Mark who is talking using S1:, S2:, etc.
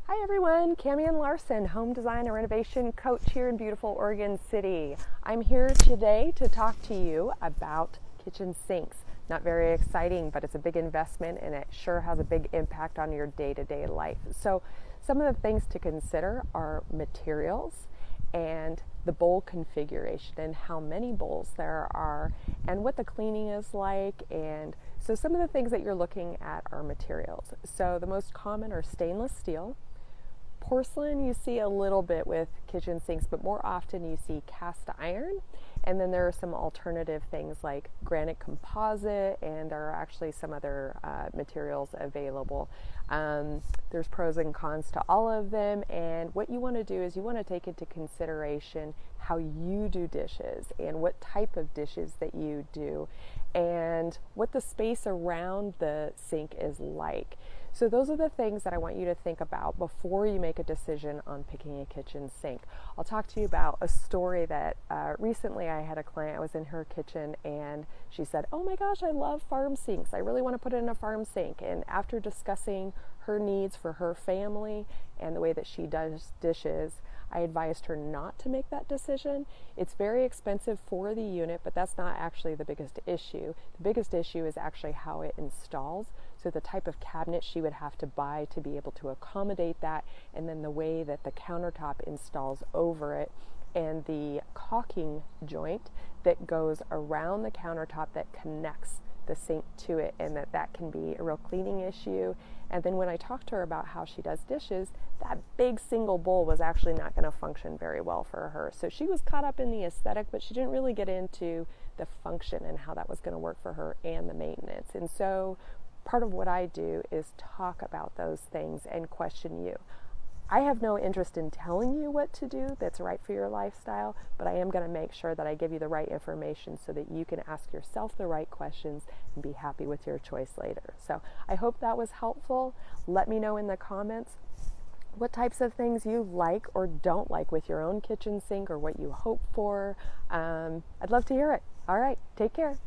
S1: Hi everyone, Camian Larson, Home Design and Renovation Coach here in beautiful Oregon City. I'm here today to talk to you about kitchen sinks. Not very exciting, but it's a big investment and it sure has a big impact on your day-to-day life. So some of the things to consider are materials and the bowl configuration and how many bowls there are and what the cleaning is like. And so some of the things that you're looking at are materials. So the most common are stainless steel. Porcelain you see a little bit with kitchen sinks, but more often you see cast iron. And then there are some alternative things like granite composite, and there are actually some other materials available. There's pros and cons to all of them, and what you want to do is you want to take into consideration how you do dishes and what type of dishes that you do and what the space around the sink is like. So those are the things that I want you to think about before you make a decision on picking a kitchen sink. I'll talk to you about a story that recently I had a client. I was in her kitchen and she said, "Oh my gosh, I love farm sinks. I really want to put it in a farm sink." And after discussing her needs for her family and the way that she does dishes, I advised her not to make that decision. It's very expensive for the unit, but that's not actually the biggest issue. The biggest issue is actually how it installs. So the type of cabinet she would have to buy to be able to accommodate that, and then the way that the countertop installs over it, and the caulking joint that goes around the countertop that connects the sink to it, and that can be a real cleaning issue. And then when I talked to her about how she does dishes, that big single bowl was actually not going to function very well for her. So she was caught up in the aesthetic, but she didn't really get into the function and how that was going to work for her and the maintenance. And so part of what I do is talk about those things and question you. I have no interest in telling you what to do that's right for your lifestyle, but I am going to make sure that I give you the right information so that you can ask yourself the right questions and be happy with your choice later. So I hope that was helpful. Let me know in the comments what types of things you like or don't like with your own kitchen sink, or what you hope for. I'd love to hear it. All right, take care.